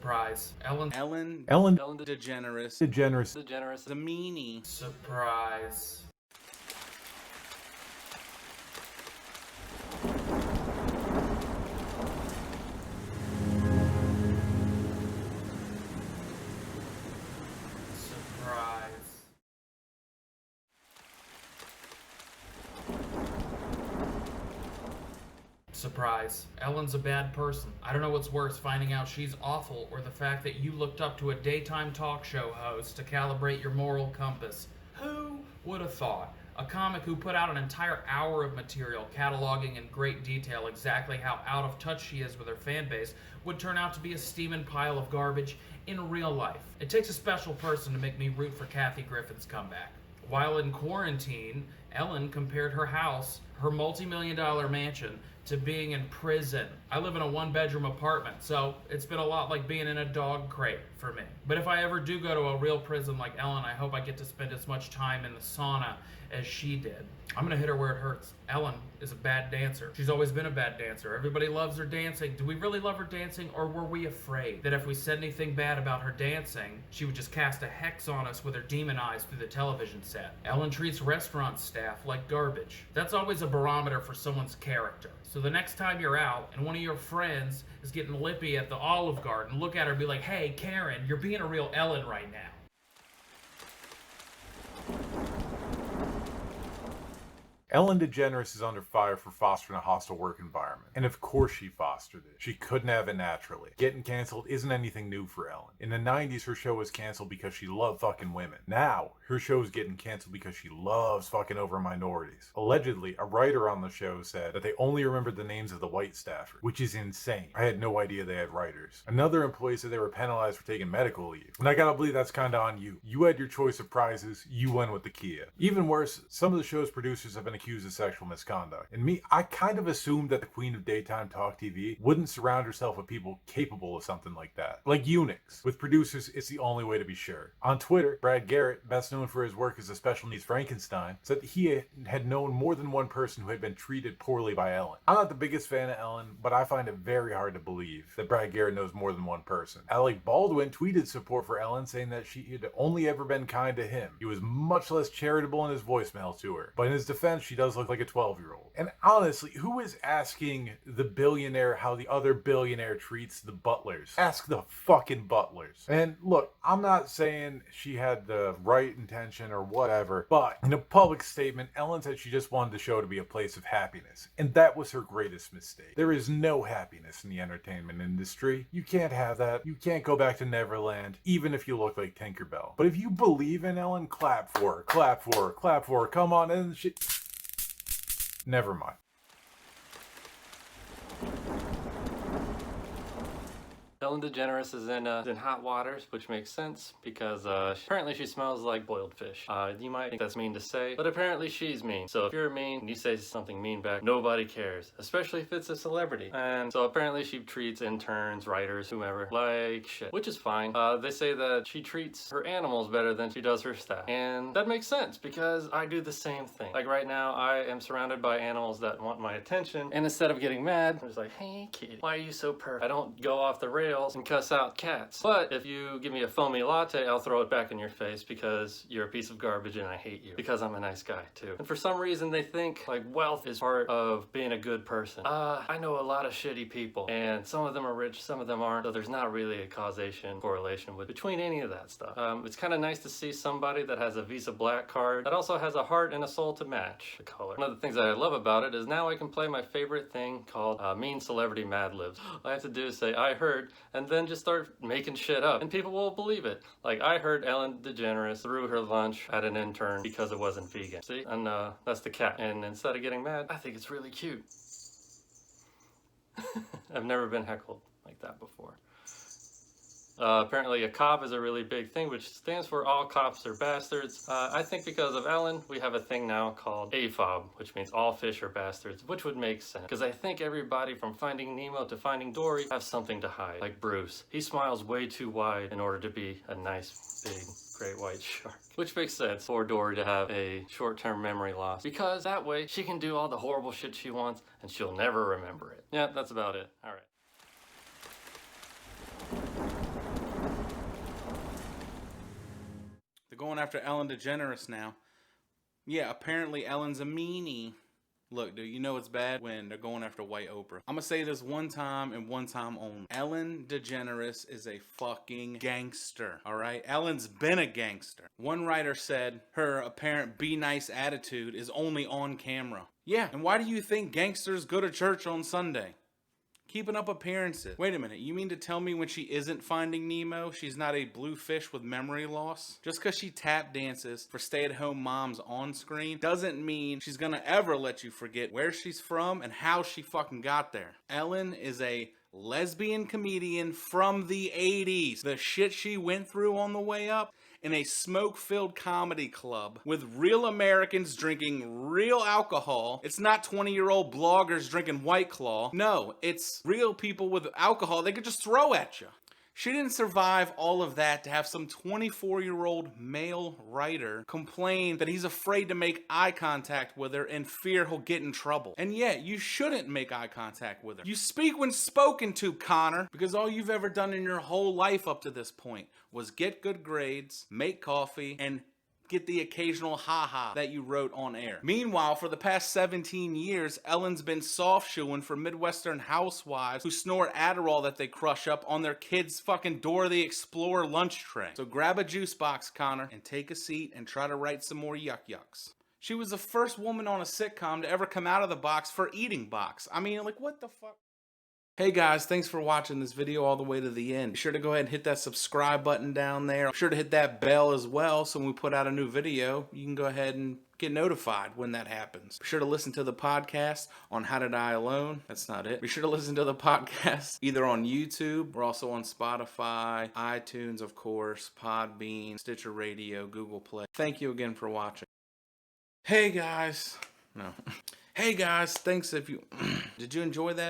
Surprise. Ellen DeGeneres. The meanie. Surprise. Surprise. Ellen's a bad person. I don't know what's worse, finding out she's awful or the fact that you looked up to a daytime talk show host to calibrate your moral compass. Who would have thought? A comic who put out an entire hour of material cataloging in great detail exactly how out of touch she is with her fan base would turn out to be a steaming pile of garbage in real life. It takes a special person to make me root for Kathy Griffin's comeback. While in quarantine, Ellen compared her house, her multi-million-dollar mansion, to being in prison. I live in a one-bedroom apartment, so it's been a lot like being in a dog crate for me. But if I ever do go to a real prison like Ellen, I hope I get to spend as much time in the sauna as she did. I'm gonna hit her where it hurts. Ellen is a bad dancer. She's always been a bad dancer. Everybody loves her dancing. Do we really love her dancing, or were we afraid that if we said anything bad about her dancing, she would just cast a hex on us with her demon eyes through the television set? Ellen treats restaurant staff like garbage. That's always a barometer for someone's character. So the next time you're out and one of your friends is getting lippy at the Olive Garden, look at her and be like, "Hey, Karen, you're being a real Ellen right now." Ellen DeGeneres is under fire for fostering a hostile work environment. And of course she fostered it. She couldn't have it naturally. Getting canceled isn't anything new for Ellen. In the 90s, her show was canceled because she loved fucking women. Now, her show's getting canceled because she loves fucking over minorities. Allegedly, a writer on the show said that they only remembered the names of the white staffers, which is insane. I had no idea they had writers. Another employee said they were penalized for taking medical leave. And I gotta believe that's kinda on you. You had your choice of prizes, you went with the Kia. Even worse, some of the show's producers have been accused of sexual misconduct. And me, I kind of assumed that the queen of daytime talk TV wouldn't surround herself with people capable of something like that. Like eunuchs. With producers, it's the only way to be sure. On Twitter, Brad Garrett, best known for his work as a special needs Frankenstein, said that he had known more than one person who had been treated poorly by Ellen. I'm not the biggest fan of Ellen, but I find it very hard to believe that Brad Garrett knows more than one person. Alec Baldwin tweeted support for Ellen, saying that she had only ever been kind to him. He was much less charitable in his voicemail to her. But in his defense, she does look like a 12-year-old. And honestly, who is asking the billionaire how the other billionaire treats the butlers? Ask the fucking butlers. And look, I'm not saying she had the right intention or whatever, but in a public statement, Ellen said she just wanted the show to be a place of happiness. And that was her greatest mistake. There is no happiness in the entertainment industry. You can't have that. You can't go back to Neverland, even if you look like Tinkerbell. But if you believe in Ellen, clap for her, clap for her, clap for her. Come on, and she... Never mind. Ellen DeGeneres is in hot waters, which makes sense because apparently she smells like boiled fish. You might think that's mean to say, but apparently she's mean. So if you're mean and you say something mean back, nobody cares, especially if it's a celebrity. And so apparently she treats interns, writers, whomever like shit, which is fine. They say that she treats her animals better than she does her staff. And that makes sense because I do the same thing. Like right now, I am surrounded by animals that want my attention. And instead of getting mad, I'm just like, "Hey kitty, why are you so perfect?" I don't go off the rails and cuss out cats. But if you give me a foamy latte, I'll throw it back in your face because you're a piece of garbage and I hate you. Because I'm a nice guy too. And for some reason they think like wealth is part of being a good person. I know a lot of shitty people and some of them are rich, some of them aren't. So there's not really a correlation between any of that stuff. It's kind of nice to see somebody that has a Visa Black card that also has a heart and a soul to match the color. One of the things that I love about it is now I can play my favorite thing called Mean Celebrity Mad Libs. All I have to do is say, "I heard," and then just start making shit up and people will believe it. Like, I heard Ellen DeGeneres threw her lunch at an intern because it wasn't vegan. See? And that's the cat. And instead of getting mad, I think it's really cute. I've never been heckled like that before. Apparently a cop is a really big thing, which stands for all cops are bastards. I think because of Ellen, we have a thing now called AFOB, which means all fish are bastards, which would make sense. Because I think everybody from Finding Nemo to Finding Dory have something to hide. Like Bruce. He smiles way too wide in order to be a nice, big, great white shark. Which makes sense for Dory to have a short-term memory loss. Because that way, she can do all the horrible shit she wants, and she'll never remember it. Yeah, that's about it. All right. going after Ellen DeGeneres now. Yeah, apparently Ellen's a meanie. Look, dude, you know it's bad when they're going after white Oprah. I'm gonna say this one time and one time only. Ellen DeGeneres is a fucking gangster, all right? Ellen's been a gangster. One writer said her apparent be nice attitude is only on camera. Yeah, and why do you think gangsters go to church on Sunday? Keeping up appearances. Wait a minute, you mean to tell me when she isn't Finding Nemo, she's not a blue fish with memory loss? Just because she tap dances for stay-at-home moms on screen doesn't mean she's gonna ever let you forget where she's from and how she fucking got there. Ellen is a lesbian comedian from the 80s. The shit she went through on the way up in a smoke-filled comedy club with real Americans drinking real alcohol. It's not 20-year-old bloggers drinking White Claw. No, it's real people with alcohol they could just throw at you. She didn't survive all of that to have some 24-year-old male writer complain that he's afraid to make eye contact with her and fear he'll get in trouble. And yet, you shouldn't make eye contact with her. You speak when spoken to, Connor, because all you've ever done in your whole life up to this point was get good grades, make coffee, and get the occasional haha that you wrote on air. Meanwhile, for the past 17 years, Ellen's been soft-shoeing for Midwestern housewives who snort Adderall that they crush up on their kids' fucking Dora the Explorer lunch tray. So grab a juice box, Connor, and take a seat and try to write some more yuck-yucks. She was the first woman on a sitcom to ever come out of the box for Eating Box. I mean, like, what the fuck? Hey guys, thanks for watching this video all the way to the end. Be sure to go ahead and hit that subscribe button down there. Be sure to hit that bell as well so when we put out a new video, you can go ahead and get notified when that happens. Be sure to listen to the podcast on How to Die Alone. That's not it. Be sure to listen to the podcast either on YouTube. We're also on Spotify, iTunes, of course, Podbean, Stitcher Radio, Google Play. Thank you again for watching. Hey guys. No. Hey guys, thanks if you... Did you enjoy that?